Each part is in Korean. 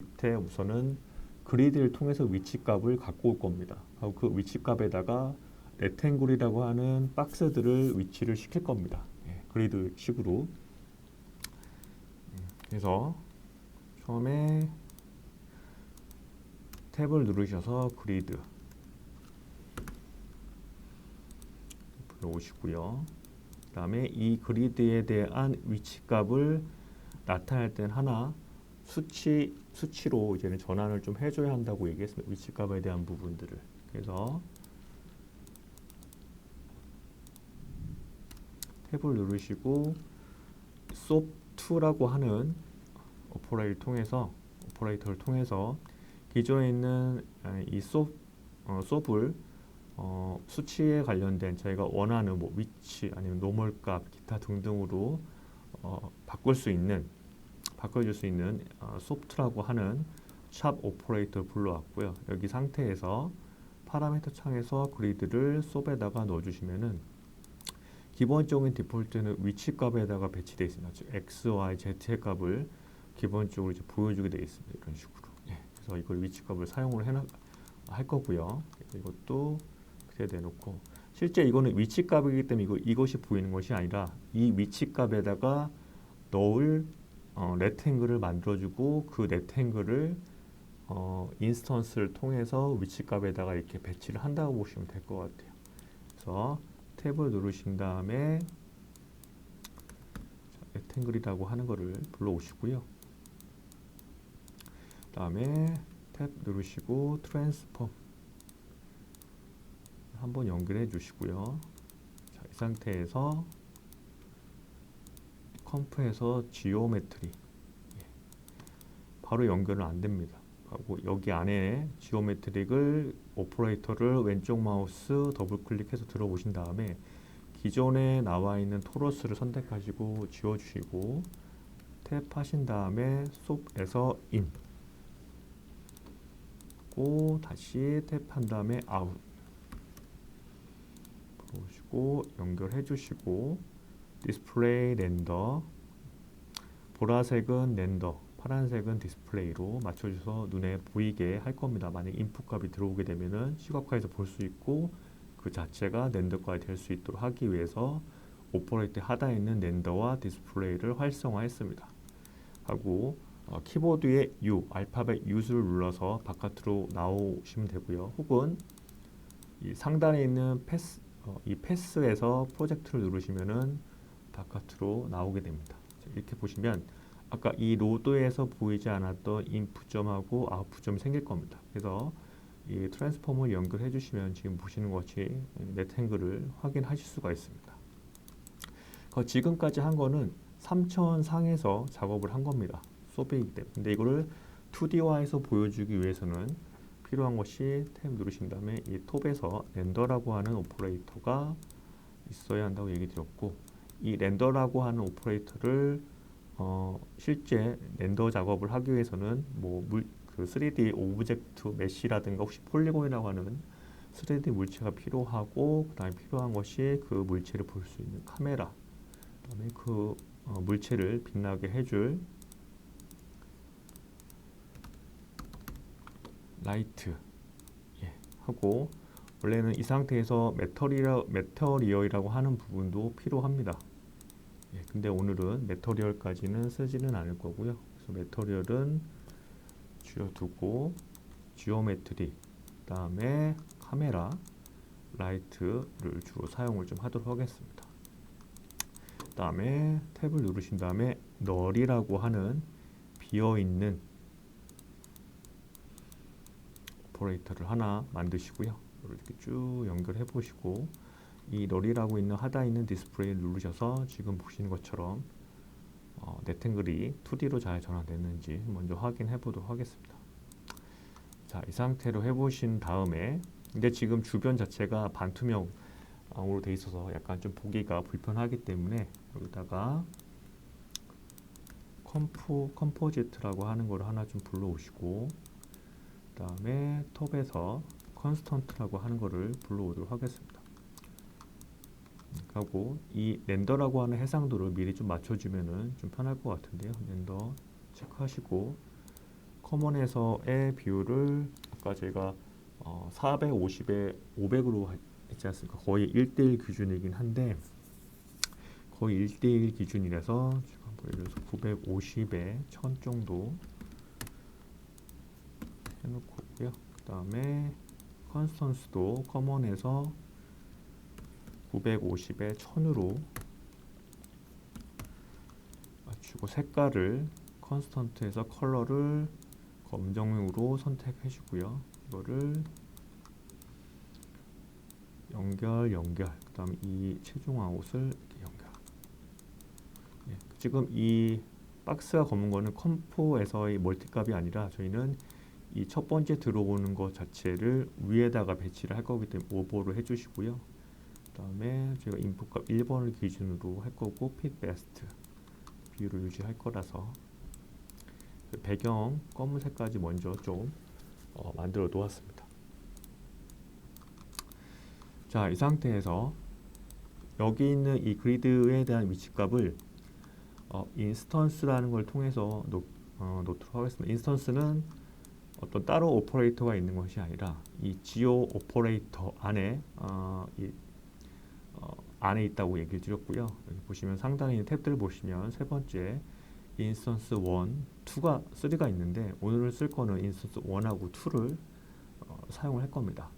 밑에 우선은 그리드를 통해서 위치값을 갖고 올 겁니다. 하고 그 위치값에다가 레탱글이라고 하는 박스들을 위치를 시킬 겁니다. 그리드 식으로. 그래서 처음에 탭을 누르셔서 그리드 불러오시고요. 그 다음에 이 그리드에 대한 위치값을 나타낼 때는 하나 수치로 이제는 전환을 좀 해줘야 한다고 얘기했습니다. 위치값에 대한 부분들을. 그래서 탭을 누르시고 SOP2라고 하는 오퍼레이터를 통해서 기존에 있는 이 SOP을 수치에 관련된 저희가 원하는 뭐 위치 아니면 노멀 값 기타 등등으로 바꿔줄 수 있는 소프트라고 하는 샵 오퍼레이터 불러왔고요. 여기 상태에서 파라미터 창에서 그리드를 SOP에다가 넣어주시면은 기본적인 디폴트는 위치 값에다가 배치되어 있습니다. 즉 x, y, z의 값을 기본적으로 이제 보여주게 되어 있습니다. 이런 식으로. 그래서 이걸 위치 값을 사용을 할 거고요. 이것도 그렇게 대놓고 실제 이거는 위치 값이기 때문에 이것이 보이는 것이 아니라 이 위치 값에다가 넣을 레탱글을 만들어주고 그 레탱글을 인스턴스를 통해서 위치 값에다가 이렇게 배치를 한다고 보시면 될 것 같아요. 그래서 탭을 누르신 다음에 레탱글이라고 하는 거를 불러오시고요. 그 다음에 탭 누르시고 트랜스폼 한번 연결해 주시고요. 자, 이 상태에서 컴프에서 지오메트리 바로 연결은 안 됩니다. 하고 여기 안에 지오메트릭을 오퍼레이터를 왼쪽 마우스 더블 클릭해서 들어오신 다음에 기존에 나와 있는 토러스를 선택하시고 지워주시고 탭 하신 다음에 SOP에서 in 하고 다시 탭 한 다음에 out 들어오시고 연결해 주시고 디스플레이 렌더 보라색은 렌더 파란색은 디스플레이로 맞춰줘서 눈에 보이게 할 겁니다. 만약 인풋 값이 들어오게 되면은 시각화해서 볼 수 있고 그 자체가 렌더가 될 수 있도록 하기 위해서 오퍼레이터 하단에 있는 렌더와 디스플레이를 활성화했습니다. 하고 키보드의 U, 알파벳 U를 눌러서 바깥으로 나오시면 되고요. 혹은 이 상단에 있는 이 패스에서 프로젝트를 누르시면은 바깥으로 나오게 됩니다. 이렇게 보시면 아까 이 로드에서 보이지 않았던 인풋점하고 아웃풋점이 생길 겁니다. 그래서 이 트랜스폼을 연결해 주시면 지금 보시는 것이 레탱글을 확인하실 수가 있습니다. 지금까지 한 거는 3000 상에서 작업을 한 겁니다. 소비이기 때문에. 근데 이거를 2D화해서 보여주기 위해서는 필요한 것이 탭 누르신 다음에 이 톱에서 렌더라고 하는 오퍼레이터가 있어야 한다고 얘기 드렸고 이 렌더라고 하는 오퍼레이터를 실제 렌더 작업을 하기 위해서는 그 3D 오브젝트 메시라든가 혹시 폴리곤이라고 하는 3D 물체가 필요하고 그다음에 필요한 것이 그 물체를 볼 수 있는 카메라 그다음에 그 물체를 빛나게 해줄 라이트 하고 원래는 이 상태에서 메터리얼이라고 하는 부분도 필요합니다. 근데 오늘은 메터리얼까지는 쓰지는 않을 거고요. 그래서 메터리얼은 쥐어두고 지오메트리 그다음에 카메라 라이트를 주로 사용을 좀 하도록 하겠습니다. 그다음에 탭을 누르신 다음에 널이라고 하는 비어있는 오퍼레이터를 하나 만드시고요. 이렇게 쭉 연결해 보시고 이 널이라고 있는 하단에 있는 디스플레이를 누르셔서 지금 보시는 것처럼 레탱글이 2D로 잘 전환됐는지 먼저 확인해 보도록 하겠습니다. 자, 이 상태로 해보신 다음에 근데 지금 주변 자체가 반투명으로 돼 있어서 약간 좀 보기가 불편하기 때문에 여기다가 컴포지트라고 하는 걸 하나 좀 불러오시고 그 다음에 톱에서 컨스턴트라고 하는 거를 불러오도록 하겠습니다. 하고 이 렌더라고 하는 해상도를 미리 좀 맞춰주면은 좀 편할 것 같은데요. 렌더 체크하시고 커먼에서의 비율을 아까 제가 450에 500으로 했지 않습니까? 거의 1대1 기준이긴 한데 거의 1대1 기준이라서 지금 예를 들어서 950에 1000 정도 해놓고요. 그 다음에 컨스턴스도 커먼에서 950에 1000으로 맞추고 색깔을 컨스턴트에서 컬러를 검정으로 선택해 주고요. 이거를 연결 그 다음에 이 최종 아웃을 이렇게 연결. 지금 이 박스가 검은 거는 컴포에서의 멀티값이 아니라 저희는 이 첫 번째 들어오는 것 자체를 위에다가 배치를 할 거기 때문에 오버로 해주시고요. 그 다음에 제가 인풋값 1번을 기준으로 할 거고 핏 베스트 비율을 유지할 거라서 배경 검은색까지 먼저 좀 만들어 놓았습니다. 자, 이 상태에서 여기 있는 이 그리드에 대한 위치값을 인스턴스라는 걸 통해서 놓도록 하겠습니다. 인스턴스는 어떤 따로 오퍼레이터가 있는 것이 아니라 이 지오 오퍼레이터 안에 안에 있다고 얘기를 드렸고요. 여기 보시면 상단에 있는 탭들을 보시면 세 번째 인스턴스 1, 2가 3가 있는데 오늘 쓸 거는 인스턴스 1하고 2를 사용을 할 겁니다.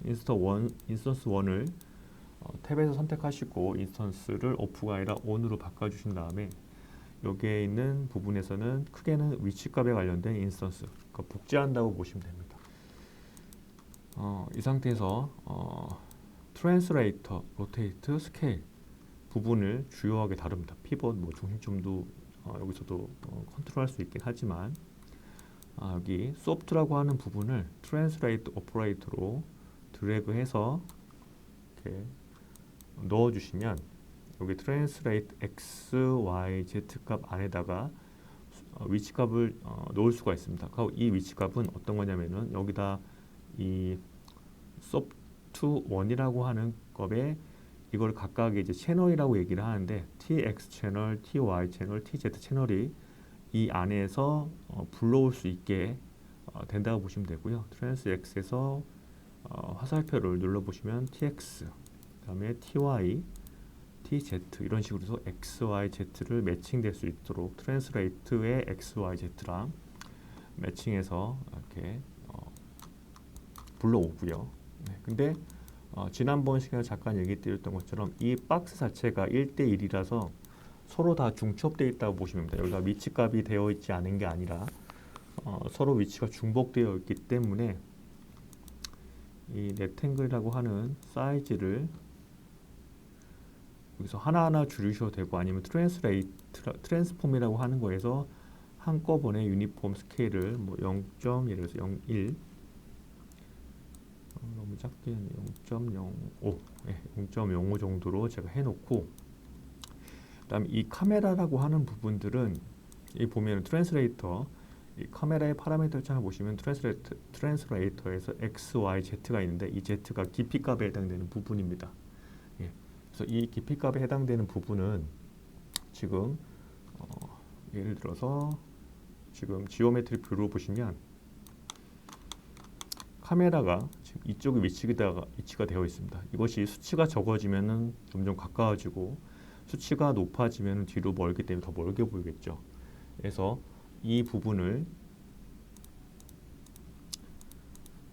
인스턴스 1을 탭에서 선택하시고 인스턴스를 오프가 아니라 ON으로 바꿔주신 다음에 여기에 있는 부분에서는 크게는 위치값에 관련된 인스턴스 그러니까 복제한다고 보시면 됩니다. 이 상태에서 트랜스레이터, 로테이트, 스케일 부분을 주요하게 다룹니다. 피벗, 중심점도 여기서도 컨트롤할 수 있긴 하지만 여기 소프트라고 하는 부분을 트랜스레이트 오퍼레이터로 드래그해서 이렇게 넣어주시면 여기 트랜스레이트 x, y, z 값 안에다가 위치값을 넣을 수가 있습니다. 이 위치값은 어떤 거냐면은 여기다 이 soft1이라고 하는 값에 이걸 각각의 이제 채널이라고 얘기를 하는데 tx 채널, ty 채널, tz 채널이 이 안에서 불러올 수 있게 된다고 보시면 되고요. 트랜스 x에서 화살표를 눌러보시면 tx, 그 다음에 ty, tz 이런 식으로 해서 x, y, z를 매칭될 수 있도록 트랜스레이트의 x, y, z랑 매칭해서 이렇게 불러오고요. 근데 지난번 시간에 잠깐 얘기 드렸던 것처럼 이 박스 자체가 1대1이라서 서로 다 중첩되어 있다고 보시면 됩니다. 여기가 위치값이 되어 있지 않은 게 아니라 서로 위치가 중복되어 있기 때문에 이 렉탱글이라고 하는 사이즈를 여기서 하나하나 줄이셔도 되고 아니면 트랜스폼이라고 하는 거에서 한꺼번에 유니폼 스케일을 0. 예를 들어서 0.1 너무 작게 0.05 0.05 정도로 제가 해놓고 그다음에 이 카메라라고 하는 부분들은 이 보면 트랜스레이터 이 카메라의 파라미터 창을 보시면 트랜스레이터에서 x, y, z가 있는데 이 z가 깊이 값에 해당되는 부분입니다. 그래서 이 깊이 값에 해당되는 부분은 지금 예를 들어서 지금 지오메트리 뷰로 보시면 카메라가 지금 이쪽에 위치가 되어 있습니다. 이것이 수치가 적어지면은 점점 가까워지고 수치가 높아지면 뒤로 멀기 때문에 더 멀게 보이겠죠. 그래서 이 부분을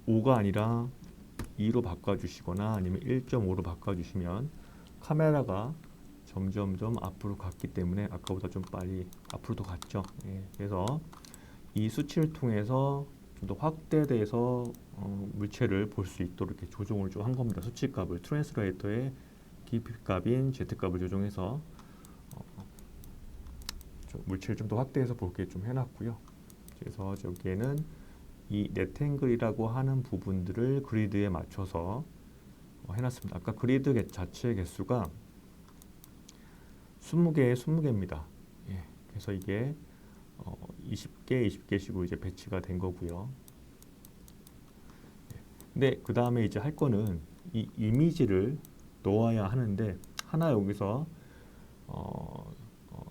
5가 아니라 2로 바꿔주시거나 아니면 1.5로 바꿔주시면 카메라가 점점점 앞으로 갔기 때문에 아까보다 좀 빨리 앞으로 더 갔죠. 그래서 이 수치를 통해서 좀 더 확대돼서 물체를 볼 수 있도록 이렇게 조정을 좀 한 겁니다. 수치값을 트랜스레이터의 깊이값인 z값을 조정해서 물체를 좀 더 확대해서 볼게 좀 해놨고요. 그래서 여기에는 이 렉탱글이라고 하는 부분들을 그리드에 맞춰서 해놨습니다. 아까 그리드 자체의 개수가 20개에 20개입니다. 그래서 이게 20개, 20개씩으로 이제 배치가 된 거고요. 근데 그 다음에 이제 할 거는 이 이미지를 넣어야 하는데 하나 여기서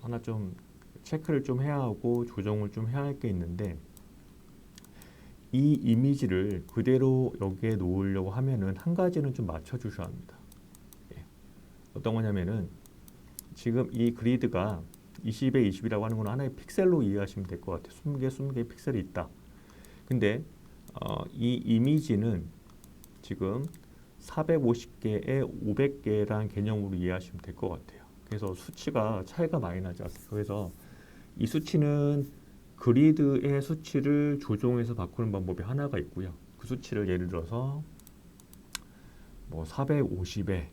하나 좀 체크를 좀 해야 하고 조정을 좀 해야 할 게 있는데 이 이미지를 그대로 여기에 놓으려고 하면은 한 가지는 좀 맞춰 주셔야 합니다. 예. 어떤 거냐면은 지금 이 그리드가 20에 20이라고 하는 건 하나의 픽셀로 이해하시면 될 것 같아요. 20개, 20개의 픽셀이 있다. 근데 이 이미지는 지금 450개에 500개라는 개념으로 이해하시면 될 것 같아요. 그래서 수치가 차이가 많이 나지 않습니까? 그래서 이 수치는 그리드의 수치를 조정해서 바꾸는 방법이 하나가 있고요. 그 수치를 예를 들어서 뭐 450에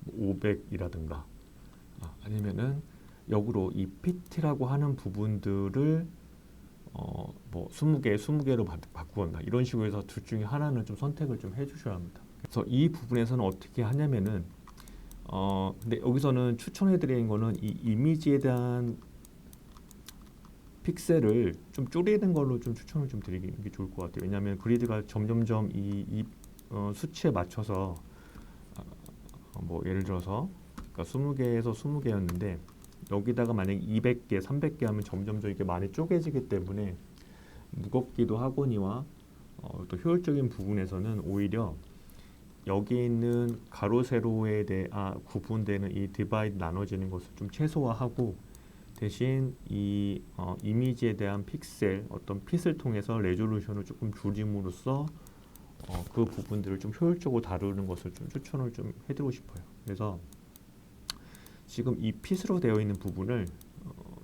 500이라든가 아니면은 역으로 이 PT라고 하는 부분들을 뭐 20개로 바꾸거나 이런 식으로 해서 둘 중에 하나는 좀 선택을 좀 해주셔야 합니다. 그래서 이 부분에서는 어떻게 하냐면은 근데 여기서는 추천해드리는 거는 이 이미지에 대한 픽셀을 좀 줄이는 걸로 좀 추천을 좀 드리는 게 좋을 것 같아요. 왜냐하면 그리드가 점점점 이 수치에 맞춰서 뭐 예를 들어서 그러니까 20개에서 20개였는데 여기다가 만약 200개, 300개 하면 점점점 이게 많이 쪼개지기 때문에 무겁기도 하거니와 또 효율적인 부분에서는 오히려 여기 있는 가로 세로에 대해 구분되는 이 디바이드 나눠지는 것을 좀 최소화하고 대신 이 이미지에 대한 픽셀 어떤 핏을 통해서 레졸루션을 조금 줄임으로써 그 부분들을 좀 효율적으로 다루는 것을 좀 추천을 좀 해드리고 싶어요. 그래서 지금 이 핏으로 되어 있는 부분을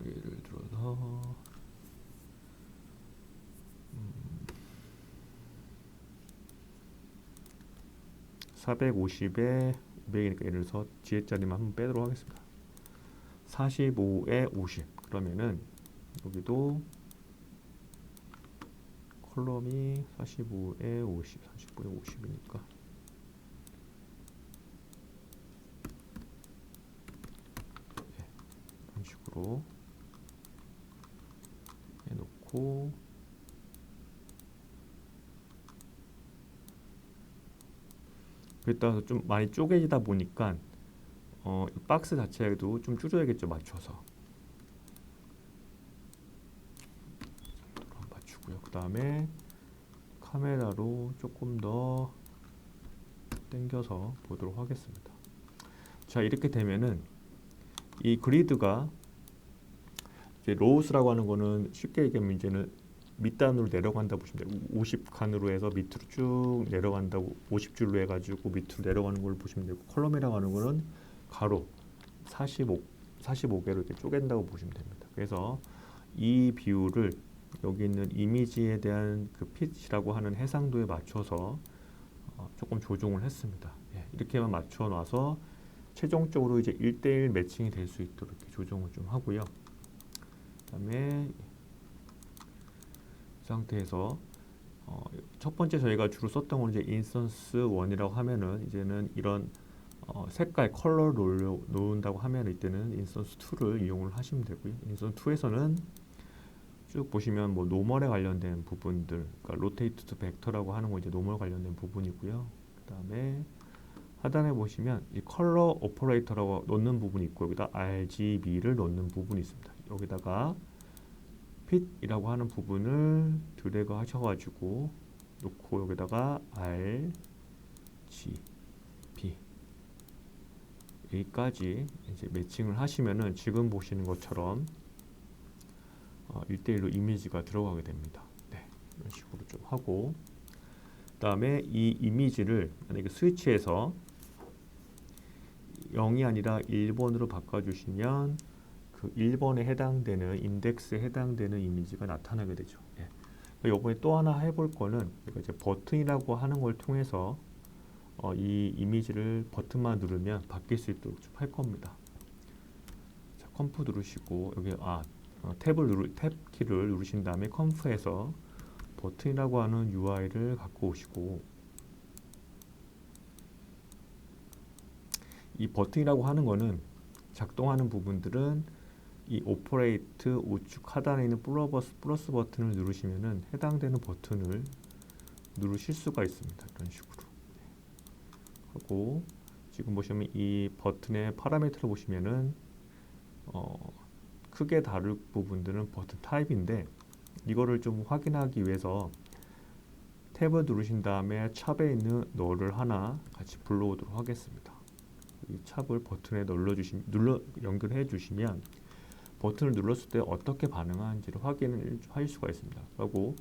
예를 들어서 450에 500이니까 예를 들어서 뒤에 자리만 한번 빼도록 하겠습니다. 45에 50 그러면은 여기도 컬럼이 45에 50, 45에 50이니까 이런 식으로 해놓고 그랬다 좀 많이 쪼개지다 보니까 이 박스 자체도 좀 줄여야겠죠. 맞춰서 맞추고요. 그 다음에 카메라로 조금 더 당겨서 보도록 하겠습니다. 자 이렇게 되면은 이 그리드가 이제 로우스라고 하는 거는 쉽게 얘기하면 이제는 밑단으로 내려간다 보시면 돼요. 50칸으로 해서 밑으로 쭉 내려간다고 50줄로 해가지고 밑으로 내려가는 걸 보시면 되고 컬럼이라고 하는 거는 가로 45개로 이렇게 쪼갠다고 보시면 됩니다. 그래서 이 비율을 여기 있는 이미지에 대한 그 핏이라고 하는 해상도에 맞춰서 조금 조정을 했습니다. 예, 이렇게만 맞춰 놔서 최종적으로 이제 1대1 매칭이 될 수 있도록 이렇게 조정을 좀 하고요. 그다음에 이 상태에서 첫 번째 저희가 주로 썼던 건 이제 인스턴스 1이라고 하면은 이제는 이런 색깔 컬러를 놓는다고 하면 이때는 인스턴스 2를 이용을 하시면 되고요. 인스턴스 2에서는 쭉 보시면 뭐 노멀에 관련된 부분들, 그러니까 로테이트 투 벡터라고 하는 거 이제 노멀 관련된 부분이고요. 그다음에 하단에 보시면 이 컬러 오퍼레이터라고 놓는 부분이 있고 여기다 RGB를 놓는 부분이 있습니다. 여기다가 핏이라고 하는 부분을 드래그 하셔가지고 놓고 여기다가 RGB 여기까지 이제 매칭을 하시면은 지금 보시는 것처럼 1대1로 이미지가 들어가게 됩니다. 네, 이런 식으로 좀 하고 그 다음에 이 이미지를 만약에 스위치에서 0이 아니라 1번으로 바꿔주시면 그 1번에 해당되는 인덱스에 해당되는 이미지가 나타나게 되죠. 예. 이번에 또 하나 해볼 거는 이제 버튼이라고 하는 걸 통해서 이 이미지를 버튼만 누르면 바뀔 수 있도록 좀 할 겁니다. 자, 컴프 누르시고 여기 탭 키를 누르신 다음에 컴프에서 버튼이라고 하는 UI를 갖고 오시고 이 버튼이라고 하는 거는 작동하는 부분들은 이 오퍼레이트 우측 하단에 있는 플러스 버튼을 누르시면은 해당되는 버튼을 누르실 수가 있습니다. 이런 식으로 하고 지금 보시면 이 버튼의 파라미터를 보시면은 크게 다룰 부분들은 버튼 타입인데 이거를 좀 확인하기 위해서 탭을 누르신 다음에 샵에 있는 너를 하나 같이 불러오도록 하겠습니다. 이 샵을 버튼에 눌러 연결해 주시면 버튼을 눌렀을 때 어떻게 반응하는지를 확인을 하실 수가 있습니다. 그리고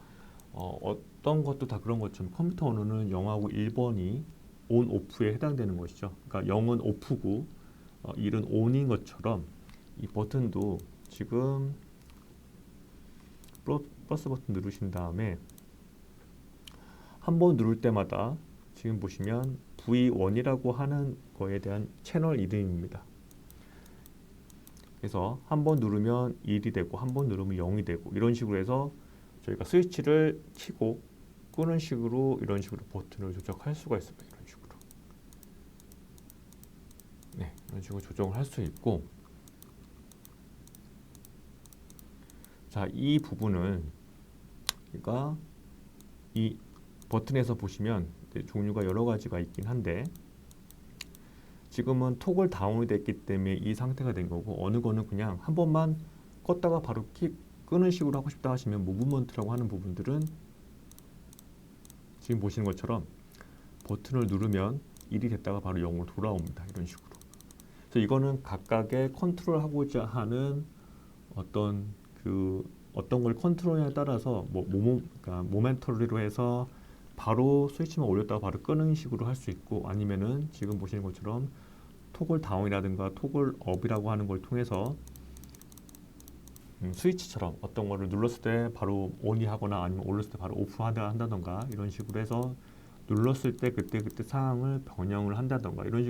어떤 것도 다 그런 것처럼 컴퓨터 언어는 0하고 1번이 온, 오프에 해당되는 것이죠. 그러니까 0은 오프고 1은 온인 것처럼 이 버튼도 지금 플러스 버튼 누르신 다음에 한 번 누를 때마다 지금 보시면 V1이라고 하는 거에 대한 채널 이름입니다. 그래서 한 번 누르면 1이 되고 한 번 누르면 0이 되고 이런 식으로 해서 저희가 스위치를 켜고 끄는 식으로 이런 식으로 버튼을 조작할 수가 있습니다. 이런 식으로. 네, 이런 식으로 조정을 할 수 있고, 자, 이 부분은 그러니까 이 버튼에서 보시면 종류가 여러 가지가 있긴 한데 지금은 토글 다운이 됐기 때문에 이 상태가 된 거고, 어느 거는 그냥 한 번만 껐다가 바로 끄는 식으로 하고 싶다 하시면 무브먼트라고 하는 부분들은 지금 보시는 것처럼 버튼을 누르면 1이 됐다가 바로 0으로 돌아옵니다. 이런 식으로. 그래서 이거는 각각의 컨트롤하고자 하는 어떤 걸 컨트롤에 따라서 그러니까 모멘터리로 해서 바로 스위치만 올렸다가 바로 끄는 식으로 할 수 있고, 아니면은 지금 보시는 것처럼 토글 다운이라든가 토글 업이라고 하는 걸 통해서 스위치처럼 어떤 거를 눌렀을 때 바로 온이 하거나 아니면 올렸을 때 바로 오프 한다던가 이런 식으로 해서 눌렀을 때 그때 상황을 변형을 한다던가 이런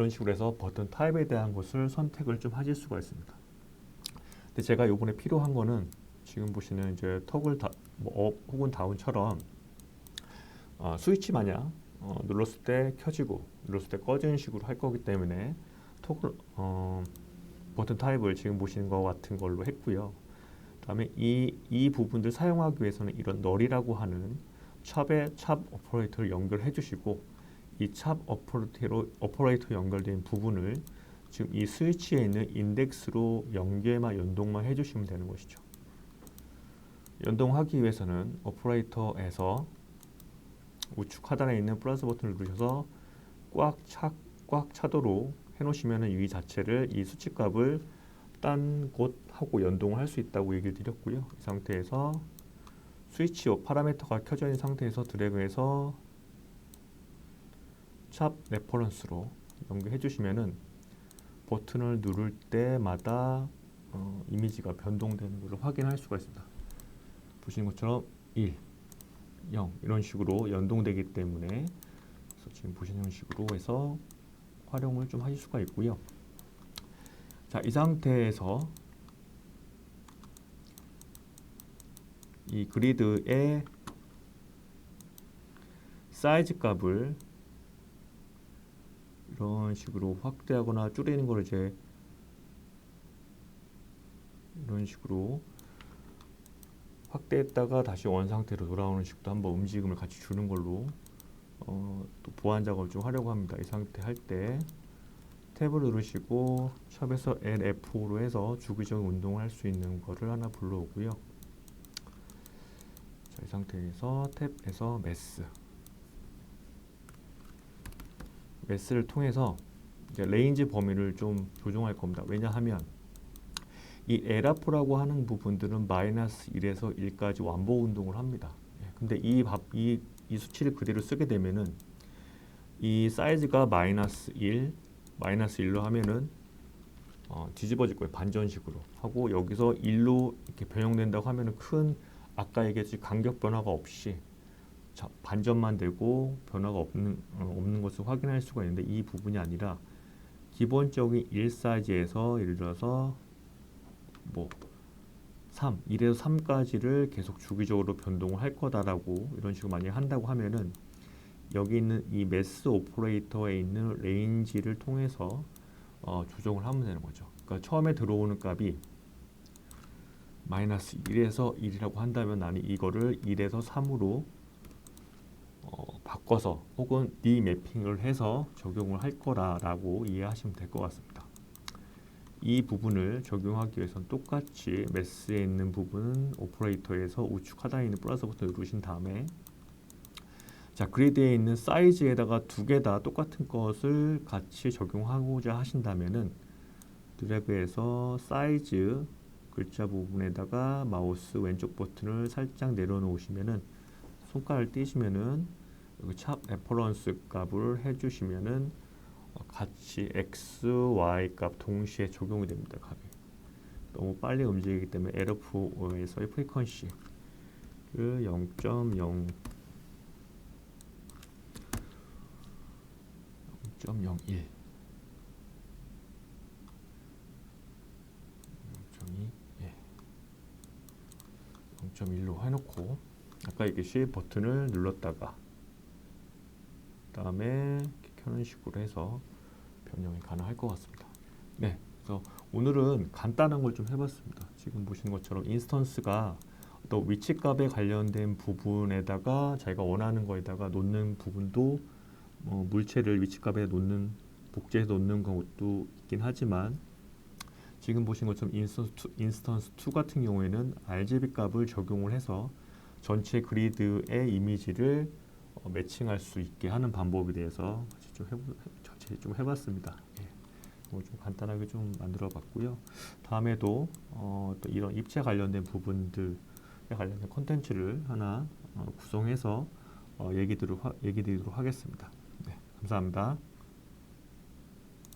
식으로 해서 버튼 타입에 대한 것을 선택을 좀 하실 수가 있습니다. 근데 제가 요번에 필요한 거는 지금 보시는 이제 토글 업 혹은 다운처럼 스위치 마냥 눌렀을 때 켜지고 눌렀을 때 꺼지는 식으로 할 거기 때문에 토글 버튼 타입을 지금 보시는 것 같은 걸로 했고요. 그다음에 이 부분들 사용하기 위해서는 이런 널이라고 하는 샵 오퍼레이터를 연결해 주시고, 이 샵 오퍼레이터 연결된 부분을 지금 이 스위치에 있는 인덱스로 연동만 해주시면 되는 것이죠. 연동하기 위해서는 오퍼레이터에서 우측 하단에 있는 플러스 버튼을 누르셔서 꽉 차도록 해놓으시면 이 자체를 이 수치값을 딴 곳하고 연동을 할 수 있다고 얘기를 드렸고요. 이 상태에서 스위치 파라미터가 켜져 있는 상태에서 드래그해서 샵 레퍼런스로 연결해 주시면은 버튼을 누를 때마다 이미지가 변동되는 것을 확인할 수가 있습니다. 보시는 것처럼 1, 0 이런 식으로 연동되기 때문에 그래서 지금 보시는 식으로 해서 활용을 좀 하실 수가 있고요. 자, 이 상태에서 이 그리드의 사이즈 값을 이런 식으로 확대하거나 줄이는 걸 이제 이런 식으로 확대했다가 다시 원 상태로 돌아오는 식도 한번 움직임을 같이 주는 걸로 또 보완 작업을 좀 하려고 합니다. 이 상태 할 때 탭을 누르시고 샵에서 NF5로 해서 주기적인 운동을 할 수 있는 거를 하나 불러오고요. 자, 이 상태에서 탭에서 매스를 통해서 이제 레인지 범위를 좀 조정할 겁니다. 왜냐하면 이 에라포라고 하는 부분들은 마이너스 1에서 1까지 완복 운동을 합니다. 근데 이 수치를 그대로 쓰게 되면은 이 사이즈가 마이너스 1로 하면은 뒤집어질 거예요. 반전식으로 하고 여기서 1로 이렇게 변형된다고 하면은 아까 얘기했듯이 간격 변화가 없이 반전만 되고 변화가 없는 것을 확인할 수가 있는데, 이 부분이 아니라 기본적인 1 사이즈에서 예를 들어서 1에서 3까지를 계속 주기적으로 변동을 할 거다라고 이런 식으로 만약에 한다고 하면은 여기 있는 이 매스 오퍼레이터에 있는 레인지를 통해서 조정을 하면 되는 거죠. 그러니까 처음에 들어오는 값이 마이너스 1에서 1이라고 한다면 나는 이거를 1에서 3으로 바꿔서 혹은 리매핑을 해서 적용을 할 거라고 이해하시면 될 것 같습니다. 이 부분을 적용하기 위해서는 똑같이 매스에 있는 부분은 오퍼레이터에서 우측 하단에 있는 플러스 버튼을 누르신 다음에 자, 그리드에 있는 사이즈에다가 두 개 다 똑같은 것을 같이 적용하고자 하신다면은 드래그해서 사이즈 글자 부분에다가 마우스 왼쪽 버튼을 살짝 내려놓으시면은 손가락을 띄시면은 여기 샵 레퍼런스 값을 해주시면은 같이 x, y 값 동시에 적용이 됩니다. 값이 너무 빨리 움직이기 때문에 LFO에서의 프리퀀시 그 0.0 0.01 0.2 예. 0.1로 해놓고 아까 얘기했듯이 버튼을 눌렀다가 그 다음에 이렇게 켜는 식으로 해서 변경이 가능할 것 같습니다. 네, 그래서 오늘은 간단한 걸 좀 해봤습니다. 지금 보시는 것처럼 인스턴스가 또 위치값에 관련된 부분에다가 자기가 원하는 거에다가 놓는 부분도 물체를 위치값에 놓는 복제해서 놓는 것도 있긴 하지만 지금 보신 것처럼 인스턴스 2 같은 경우에는 RGB 값을 적용을 해서 전체 그리드의 이미지를 매칭할 수 있게 하는 방법에 대해서 좀 해봤습니다. 예. 좀 간단하게 좀 만들어봤고요. 다음에도 또 이런 입체 관련된 부분들에 관련된 콘텐츠를 하나 구성해서 얘기 드리도록 하겠습니다. 네, 감사합니다.